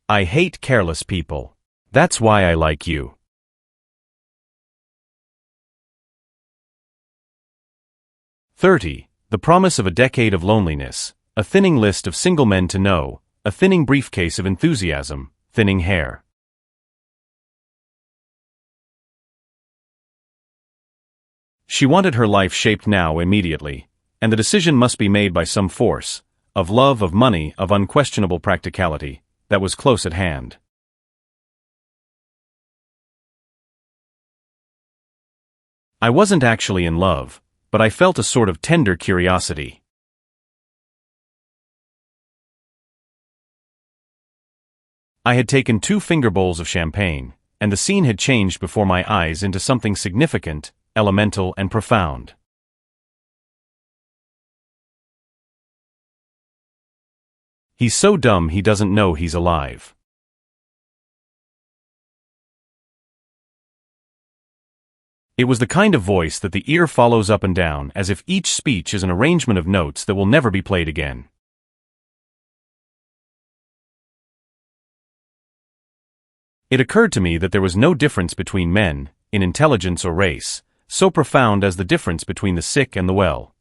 I hate careless people. That's why I like you. 30. The promise of a decade of loneliness, a thinning list of single men to know, a thinning briefcase of enthusiasm, thinning hair. She wanted her life shaped now immediately, and the decision must be made by some force, of love, of money, of unquestionable practicality, that was close at hand. I wasn't actually in love, but I felt a sort of tender curiosity. I had taken 2 finger bowls of champagne, and the scene had changed before my eyes into something significant, elemental and profound. He's so dumb he doesn't know he's alive. It was the kind of voice that the ear follows up and down, as if each speech is an arrangement of notes that will never be played again. It occurred to me that there was no difference between men, in intelligence or race, so profound as the difference between the sick and the well.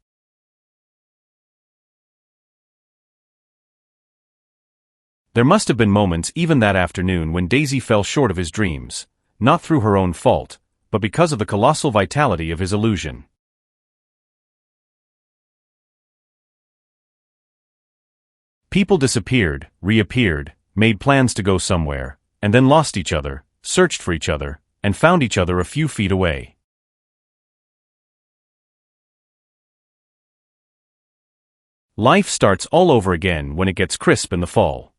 There must have been moments even that afternoon when Daisy fell short of his dreams, not through her own fault, but because of the colossal vitality of his illusion. People disappeared, reappeared, made plans to go somewhere, and then lost each other, searched for each other, and found each other a few feet away. Life starts all over again when it gets crisp in the fall.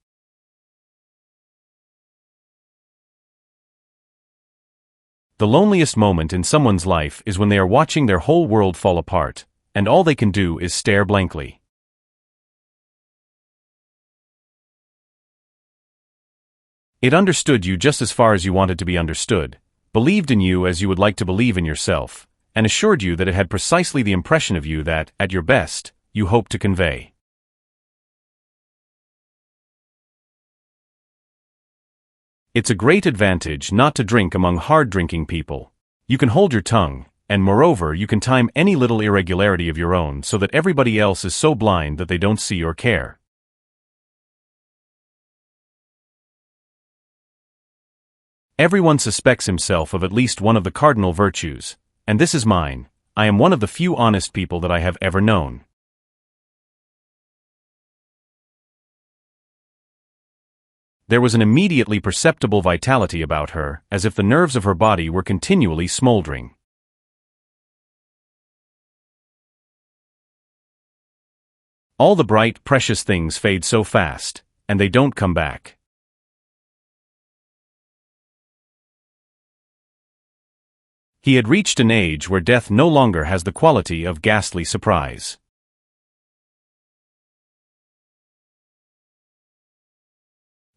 The loneliest moment in someone's life is when they are watching their whole world fall apart, and all they can do is stare blankly. It understood you just as far as you wanted to be understood, believed in you as you would like to believe in yourself, and assured you that it had precisely the impression of you that, at your best, you hoped to convey. It's a great advantage not to drink among hard-drinking people. You can hold your tongue, and moreover you can time any little irregularity of your own so that everybody else is so blind that they don't see or care. Everyone suspects himself of at least one of the cardinal virtues, and this is mine. I am one of the few honest people that I have ever known. There was an immediately perceptible vitality about her, as if the nerves of her body were continually smoldering. All the bright, precious things fade so fast, and they don't come back. He had reached an age where death no longer has the quality of ghastly surprise.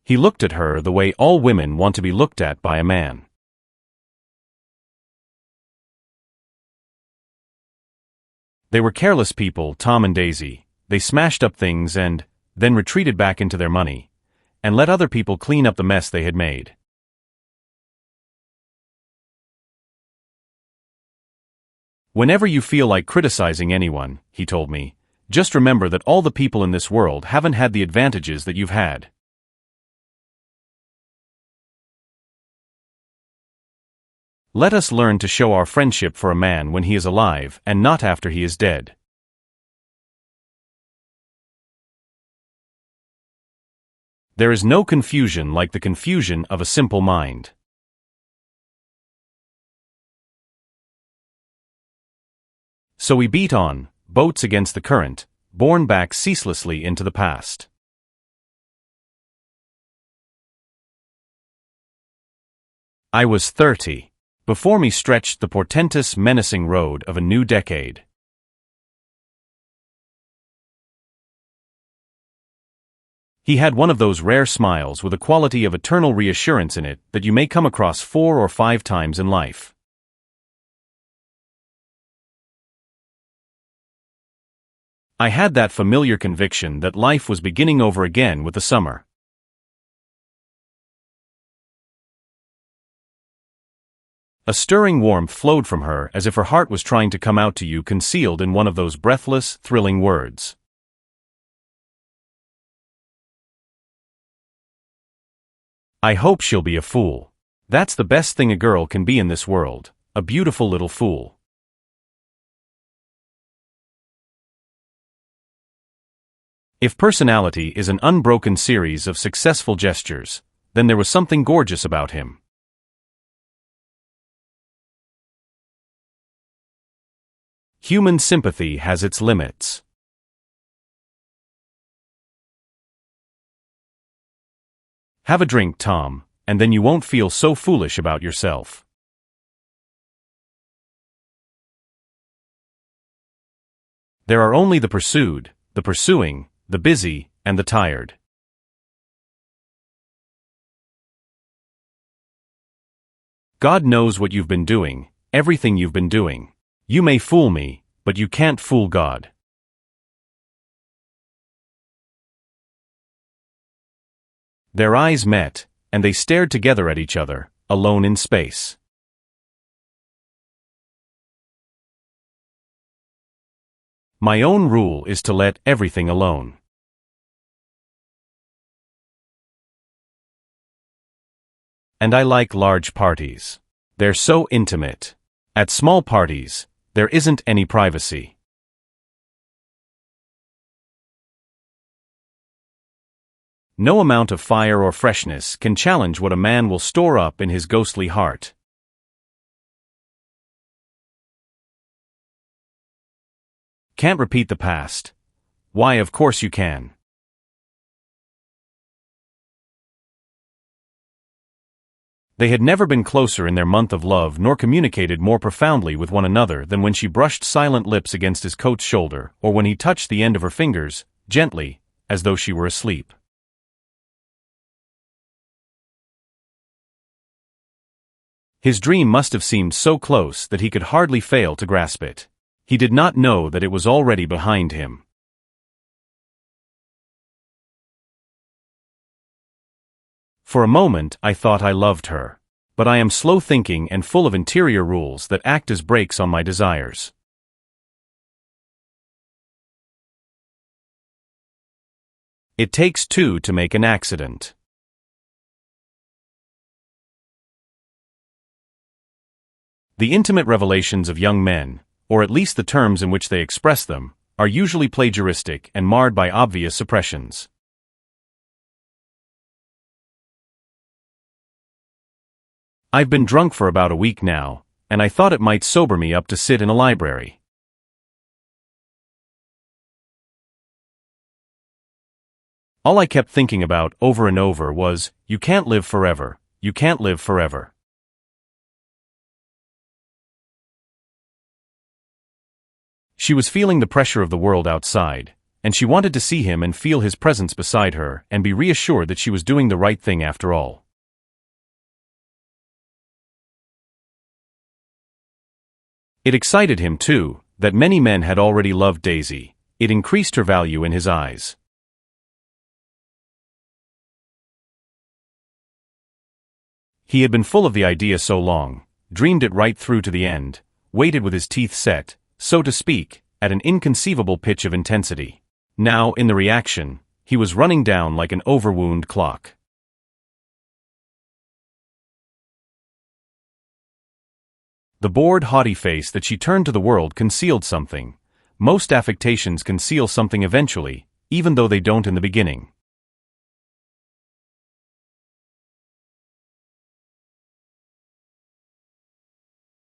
He looked at her the way all women want to be looked at by a man. They were careless people, Tom and Daisy. They smashed up things and then retreated back into their money, and let other people clean up the mess they had made. Whenever you feel like criticizing anyone, he told me, just remember that all the people in this world haven't had the advantages that you've had. Let us learn to show our friendship for a man when he is alive and not after he is dead. There is no confusion like the confusion of a simple mind. So we beat on, boats against the current, borne back ceaselessly into the past. I was 30. Before me stretched the portentous, menacing road of a new decade. He had one of those rare smiles with a quality of eternal reassurance in it that you may come across 4 or 5 times in life. I had that familiar conviction that life was beginning over again with the summer. A stirring warmth flowed from her as if her heart was trying to come out to you, concealed in one of those breathless, thrilling words. I hope she'll be a fool. That's the best thing a girl can be in this world, a beautiful little fool. If personality is an unbroken series of successful gestures, then there was something gorgeous about him. Human sympathy has its limits. Have a drink, Tom, and then you won't feel so foolish about yourself. There are only the pursued, the pursuing, the busy, and the tired. God knows what you've been doing, everything you've been doing. You may fool me, but you can't fool God. Their eyes met, and they stared together at each other, alone in space. My own rule is to let everything alone. And I like large parties. They're so intimate. At small parties, there isn't any privacy. No amount of fire or freshness can challenge what a man will store up in his ghostly heart. Can't repeat the past. Why, of course you can. They had never been closer in their month of love nor communicated more profoundly with one another than when she brushed silent lips against his coat's shoulder, or when he touched the end of her fingers, gently, as though she were asleep. His dream must have seemed so close that he could hardly fail to grasp it. He did not know that it was already behind him. For a moment I thought I loved her, but I am slow-thinking and full of interior rules that act as brakes on my desires. It takes two to make an accident. The intimate revelations of young men, or at least the terms in which they express them, are usually plagiaristic and marred by obvious suppressions. I've been drunk for about a week now, and I thought it might sober me up to sit in a library. All I kept thinking about over and over was, you can't live forever, you can't live forever. She was feeling the pressure of the world outside, and she wanted to see him and feel his presence beside her and be reassured that she was doing the right thing after all. It excited him, too, that many men had already loved Daisy. It increased her value in his eyes. He had been full of the idea so long, dreamed it right through to the end, waited with his teeth set, so to speak, at an inconceivable pitch of intensity. Now, in the reaction, he was running down like an overwound clock. The bored, haughty face that she turned to the world concealed something. Most affectations conceal something eventually, even though they don't in the beginning.